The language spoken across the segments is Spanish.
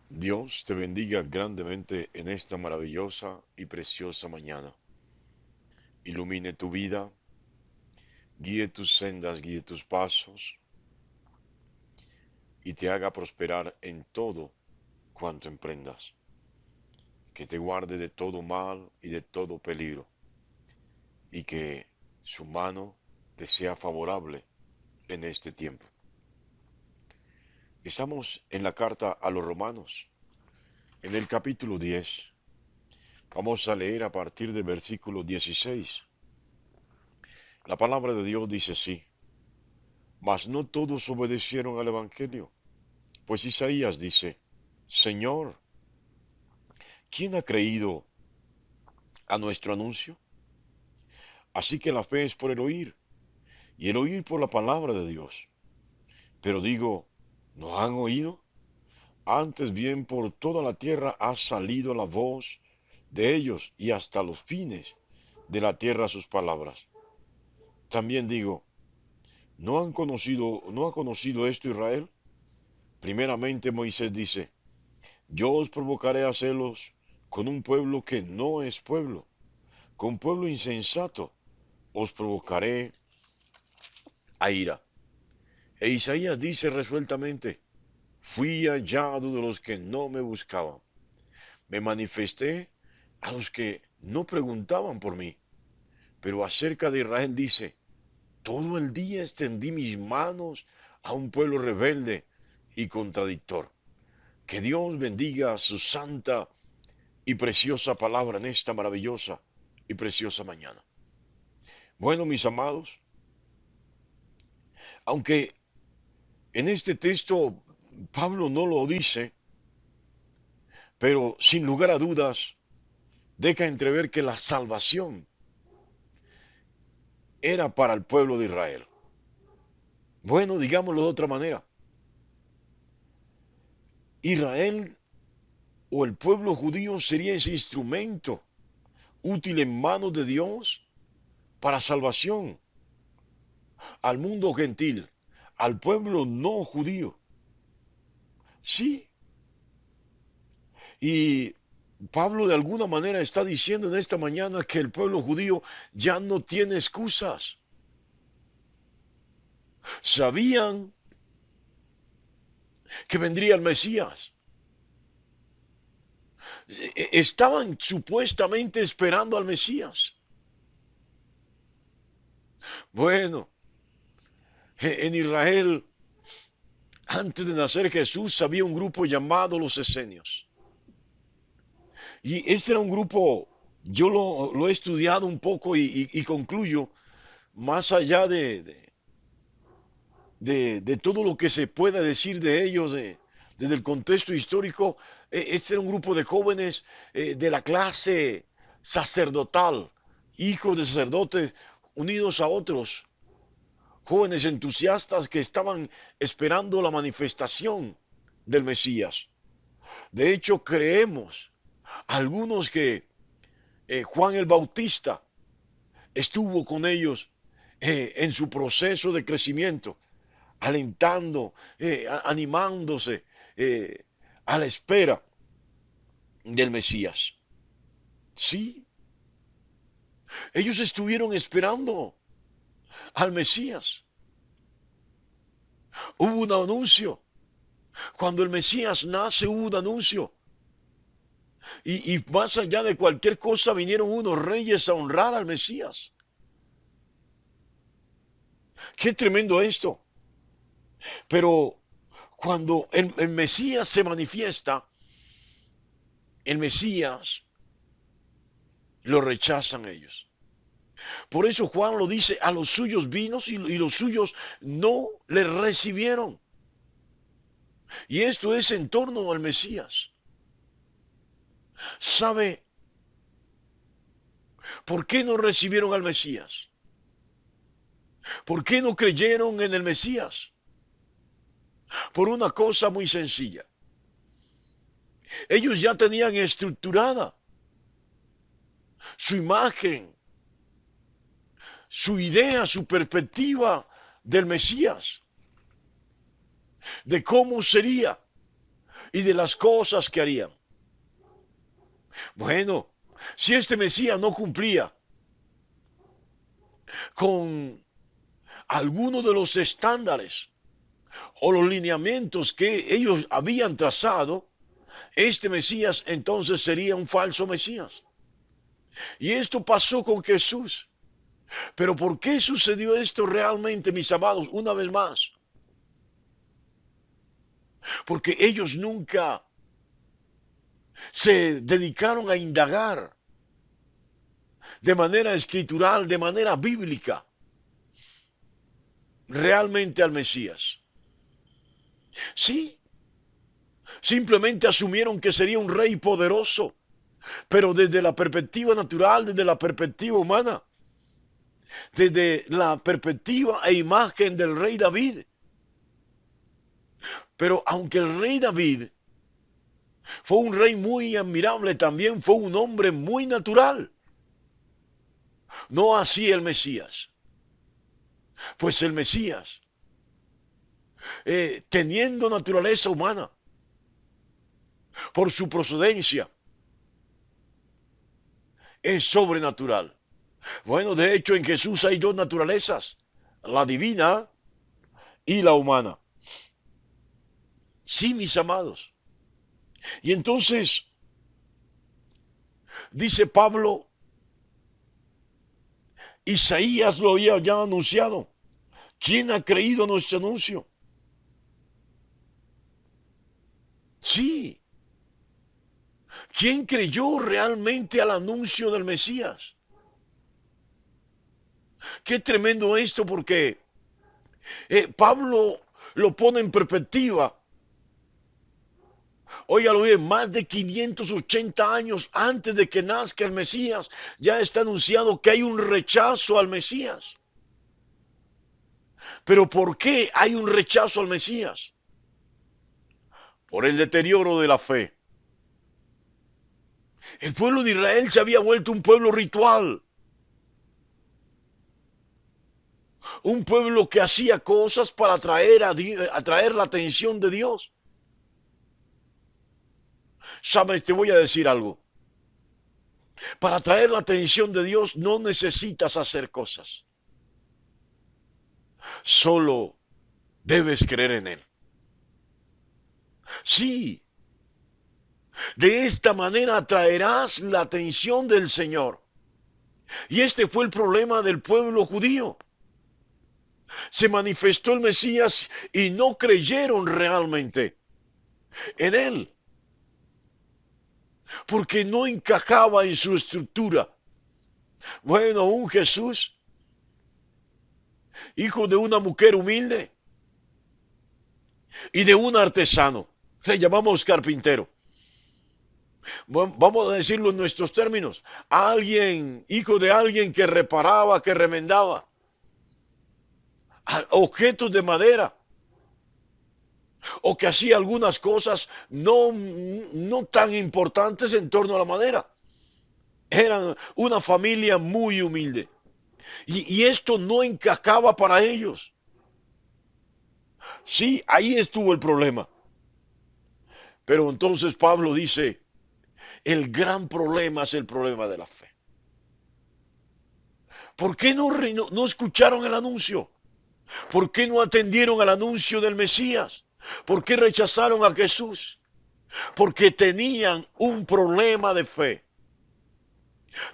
Dios te bendiga grandemente en esta maravillosa y preciosa mañana. Ilumine tu vida, guíe tus sendas, guíe tus pasos y te haga prosperar en todo cuanto emprendas. Que te guarde de todo mal y de todo peligro y que su mano te sea favorable en este tiempo. Estamos en la carta a los Romanos, en el capítulo 10. Vamos a leer a partir del versículo 16. La palabra de Dios dice así: Mas no todos obedecieron al Evangelio, pues Isaías dice: Señor, ¿quién ha creído a nuestro anuncio? Así que la fe es por el oír, y el oír por la palabra de Dios. Pero digo, ¿no han oído? Antes bien por toda la tierra ha salido la voz de ellos, y hasta los fines de la tierra sus palabras. También digo, ¿no ha conocido esto Israel? Primeramente Moisés dice: Yo os provocaré a celos con un pueblo que no es pueblo, con pueblo insensato os provocaré a ira. E Isaías dice resueltamente: Fui hallado de los que no me buscaban, me manifesté a los que no preguntaban por mí. Pero acerca de Israel dice: Todo el día extendí mis manos a un pueblo rebelde y contradictor. Que Dios bendiga su santa y preciosa palabra en esta maravillosa y preciosa mañana. Bueno, mis amados, aunque en este texto Pablo no lo dice, pero sin lugar a dudas deja entrever que la salvación era para el pueblo de Israel. Bueno, digámoslo de otra manera, Israel o el pueblo judío sería ese instrumento útil en manos de Dios para salvación al mundo gentil, al pueblo no judío. Sí, y Pablo de alguna manera está diciendo en esta mañana que el pueblo judío ya no tiene excusas. Sabían que vendría el Mesías. Estaban supuestamente esperando al Mesías. Bueno, en Israel, antes de nacer Jesús, había un grupo llamado los esenios. Y ese era un grupo, yo lo he estudiado un poco y concluyo, más allá de todo lo que se pueda decir de ellos, desde el contexto histórico, este era un grupo de jóvenes de la clase sacerdotal, hijos de sacerdotes unidos a otros, jóvenes entusiastas que estaban esperando la manifestación del Mesías. De hecho, creemos algunos que Juan el Bautista estuvo con ellos en su proceso de crecimiento, alentando, animándose a la espera del Mesías. Sí, ellos estuvieron esperando al Mesías. Hubo un anuncio. Cuando el Mesías nace, hubo un anuncio. Y más allá de cualquier cosa, vinieron unos reyes a honrar al Mesías. Qué tremendo esto. Pero cuando el Mesías se manifiesta, el Mesías lo rechazan ellos. Por eso Juan lo dice: a los suyos vinos y los suyos no le recibieron. Y esto es en torno al Mesías. ¿Sabe por qué no recibieron al Mesías? ¿Por qué no creyeron en el Mesías? Por una cosa muy sencilla. Ellos ya tenían estructurada su imagen, su idea, su perspectiva del Mesías, de cómo sería. y de las cosas que harían. Bueno, si este Mesías no cumplía con algunos de los estándares o los lineamientos que ellos habían trazado, este Mesías entonces sería un falso Mesías. Y esto pasó con Jesús. Pero ¿por qué sucedió esto realmente, mis amados? Una vez más, porque ellos nunca se dedicaron a indagar de manera escritural, de manera bíblica, realmente al Mesías. Sí, simplemente asumieron que sería un rey poderoso, pero desde la perspectiva natural, desde la perspectiva humana, desde la perspectiva e imagen del rey David. Pero aunque el rey David fue un rey muy admirable, también fue un hombre muy natural. No así el Mesías. Pues el Mesías, teniendo naturaleza humana, por su procedencia, es sobrenatural. Bueno, de hecho en Jesús hay dos naturalezas, la divina y la humana. Sí, mis amados. Y entonces, dice Pablo, Isaías lo había ya anunciado. ¿Quién ha creído nuestro anuncio? Sí. ¿Quién creyó realmente al anuncio del Mesías? Qué tremendo esto porque Pablo lo pone en perspectiva. Óigalo bien, más de 580 años antes de que nazca el Mesías, ya está anunciado que hay un rechazo al Mesías. Pero ¿por qué hay un rechazo al Mesías? Por el deterioro de la fe. El pueblo de Israel se había vuelto un pueblo ritual. Un pueblo que hacía cosas para atraer la atención de Dios. Sabes, te voy a decir algo. Para atraer la atención de Dios no necesitas hacer cosas. Solo debes creer en Él. Sí, de esta manera atraerás la atención del Señor. Y este fue el problema del pueblo judío. Se manifestó el Mesías y no creyeron realmente en Él. Porque no encajaba en su estructura. Bueno, un Jesús, hijo de una mujer humilde y de un artesano. Le llamamos carpintero. Bueno, vamos a decirlo en nuestros términos. Alguien, hijo de alguien que reparaba, que remendaba objetos de madera o que hacía algunas cosas no tan importantes en torno a la madera. Eran una familia muy humilde. Y esto no encajaba para ellos. Sí, ahí estuvo el problema. Pero entonces Pablo dice, el gran problema es el problema de la fe. ¿Por qué no escucharon el anuncio? ¿Por qué no atendieron al anuncio del Mesías? ¿Por qué rechazaron a Jesús? Porque tenían un problema de fe.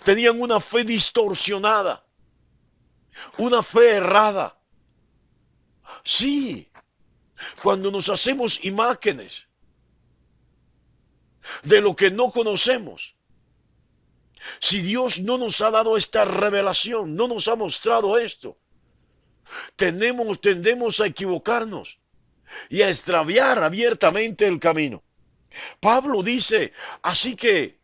Tenían una fe distorsionada, una fe errada. Sí, cuando nos hacemos imágenes de lo que no conocemos, si Dios no nos ha dado esta revelación, no nos ha mostrado esto, tendemos a equivocarnos y a extraviar abiertamente el camino. Pablo dice, así que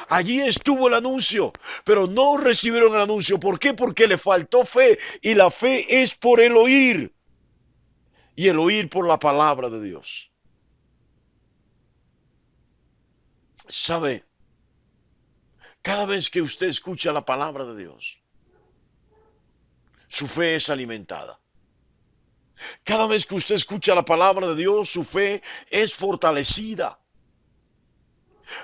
allí estuvo el anuncio, pero no recibieron el anuncio. ¿Por qué? Porque le faltó fe y la fe es por el oír y el oír por la palabra de Dios. ¿Sabe? Cada vez que usted escucha la palabra de Dios, su fe es alimentada. Cada vez que usted escucha la palabra de Dios, su fe es fortalecida.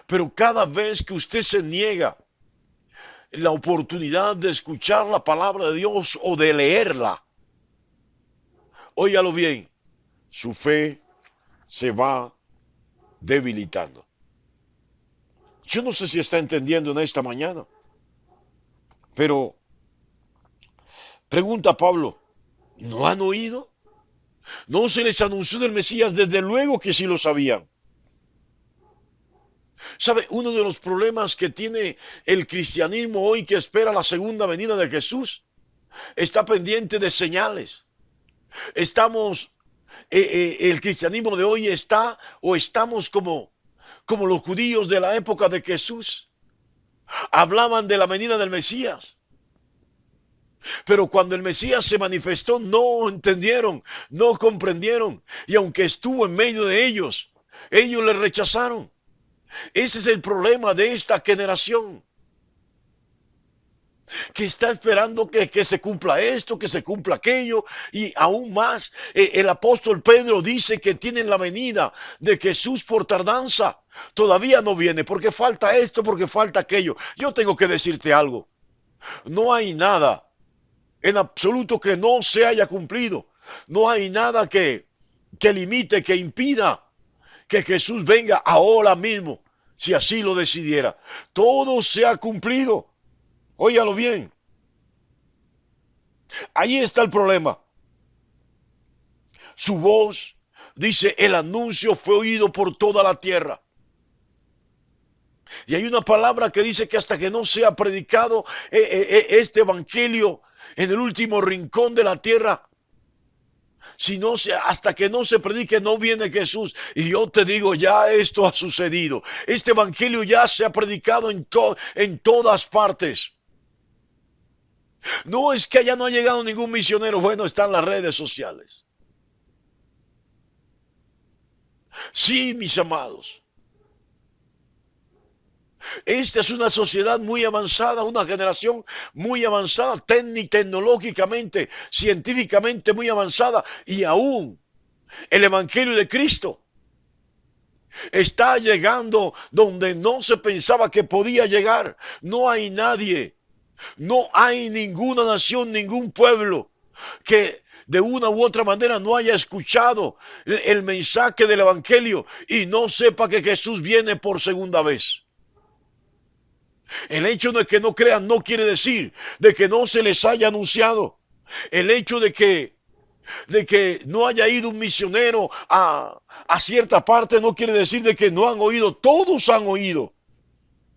Pero cada vez que usted se niega la oportunidad de escuchar la palabra de Dios o de leerla, óigalo bien, su fe se va debilitando. Yo no sé si está entendiendo en esta mañana, pero pregunta Pablo, ¿no han oído? ¿No se les anunció del Mesías? Desde luego que sí lo sabían. ¿Sabe? Uno de los problemas que tiene el cristianismo hoy que espera la segunda venida de Jesús está pendiente de señales. Estamos, el cristianismo de hoy está o estamos como los judíos de la época de Jesús. Hablaban de la venida del Mesías. Pero cuando el Mesías se manifestó, no entendieron, no comprendieron. Y aunque estuvo en medio de ellos le rechazaron. Ese es el problema de esta generación, que está esperando que se cumpla esto, que se cumpla aquello, y aún más. El apóstol Pedro dice que tienen la venida de Jesús por tardanza. Todavía no viene, porque falta esto, porque falta aquello. Yo tengo que decirte algo. No hay nada en absoluto que no se haya cumplido. No hay nada que limite, que impida que Jesús venga ahora mismo, si así lo decidiera. Todo se ha cumplido. Óigalo bien. Ahí está el problema. Su voz, dice, el anuncio fue oído por toda la tierra. Y hay una palabra que dice que hasta que no sea predicado este evangelio en el último rincón de la tierra, si no se, hasta que no se predique, no viene Jesús. Y yo te digo, ya esto ha sucedido. Este evangelio ya se ha predicado en todas partes. No es que allá no ha llegado ningún misionero. Bueno, están las redes sociales. Sí, mis amados. Esta es una sociedad muy avanzada, una generación muy avanzada, tecnológicamente, científicamente muy avanzada, y aún el Evangelio de Cristo está llegando donde no se pensaba que podía llegar. No hay nadie, no hay ninguna nación, ningún pueblo que de una u otra manera no haya escuchado el mensaje del Evangelio y no sepa que Jesús viene por segunda vez. El hecho de que no crean no quiere decir de que no se les haya anunciado. El hecho de que no haya ido un misionero a cierta parte no quiere decir de que no han oído. Todos han oído.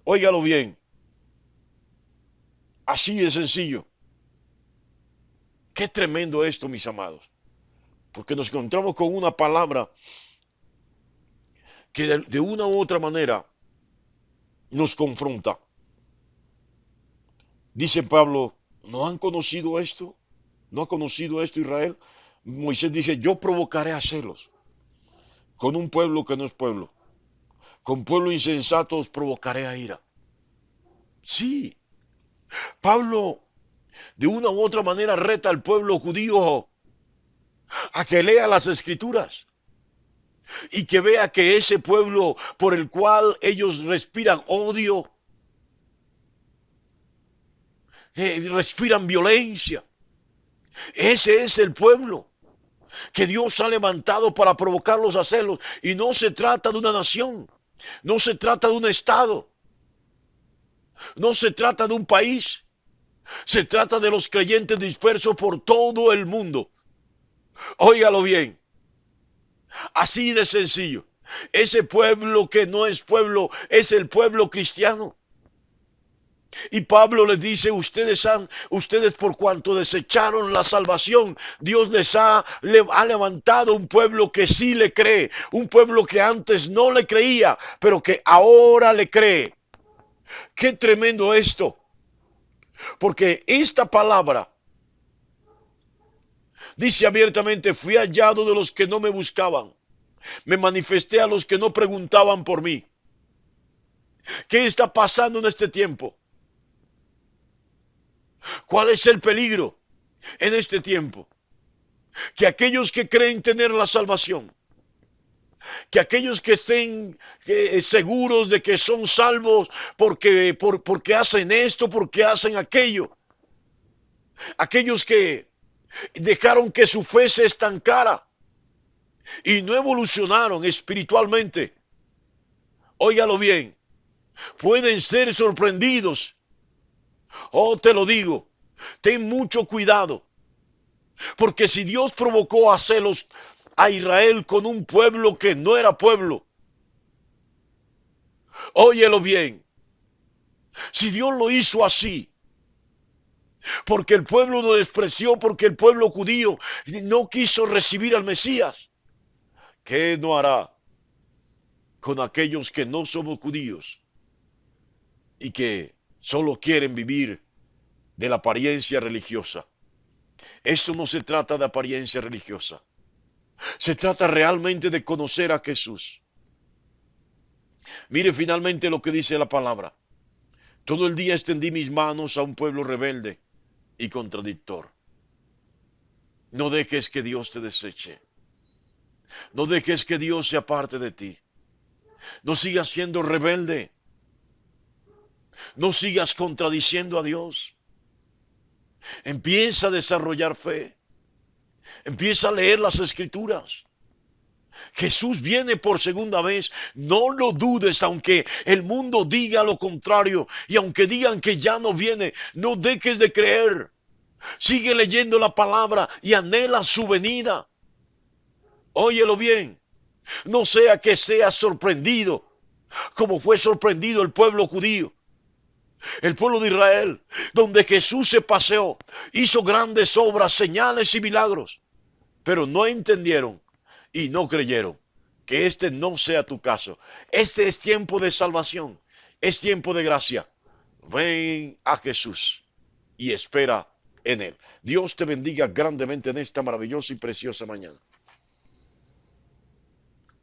Óigalo bien. Así de sencillo. Qué tremendo esto, mis amados. Porque nos encontramos con una palabra que de una u otra manera nos confronta. Dice Pablo, ¿no han conocido esto? ¿No ha conocido esto Israel? Moisés dice, yo provocaré a celos con un pueblo que no es pueblo. Con pueblo insensato os provocaré a ira. Sí, Pablo de una u otra manera reta al pueblo judío a que lea las escrituras y que vea que ese pueblo por el cual ellos respiran odio, respiran violencia, ese es el pueblo que Dios ha levantado para provocarlos a celos. Y no se trata de una nación, no se trata de un estado, no se trata de un país, se trata de los creyentes dispersos por todo el mundo. Óigalo bien, así de sencillo. Ese pueblo que no es pueblo es el pueblo cristiano. Y Pablo les dice, ustedes por cuanto desecharon la salvación, Dios les ha levantado un pueblo que sí le cree, un pueblo que antes no le creía, pero que ahora le cree. Qué tremendo esto, porque esta palabra dice abiertamente, fui hallado de los que no me buscaban, me manifesté a los que no preguntaban por mí. ¿Qué está pasando en este tiempo? ¿Cuál es el peligro en este tiempo? que aquellos que creen tener la salvación, que aquellos que estén seguros de que son salvos porque hacen esto, porque hacen aquello, aquellos que dejaron que su fe se estancara y no evolucionaron espiritualmente, óigalo bien, pueden ser sorprendidos. Oh, te lo digo, ten mucho cuidado, porque si Dios provocó a celos a Israel con un pueblo que no era pueblo, óyelo bien, si Dios lo hizo así, porque el pueblo lo despreció, porque el pueblo judío no quiso recibir al Mesías, ¿qué no hará con aquellos que no somos judíos y que solo quieren vivir de la apariencia religiosa? Esto no se trata de apariencia religiosa, se trata realmente de conocer a Jesús. Mire finalmente lo que dice la palabra. Todo el día extendí mis manos a un pueblo rebelde y contradictor. No dejes que Dios te deseche. No dejes que Dios se aparte de ti. No sigas siendo rebelde. No sigas contradiciendo a Dios. Empieza a desarrollar fe. Empieza a leer las escrituras. Jesús viene por segunda vez. No lo dudes, aunque el mundo diga lo contrario y aunque digan que ya no viene, no dejes de creer. Sigue leyendo la palabra y anhela su venida. Óyelo bien. No sea que seas sorprendido, como fue sorprendido el pueblo judío, el pueblo de Israel, donde Jesús se paseó, hizo grandes obras, señales y milagros, pero no entendieron y no creyeron. Que este no sea tu caso. Este es tiempo de salvación, es tiempo de gracia. Ven a Jesús y espera en Él. Dios te bendiga grandemente en esta maravillosa y preciosa mañana.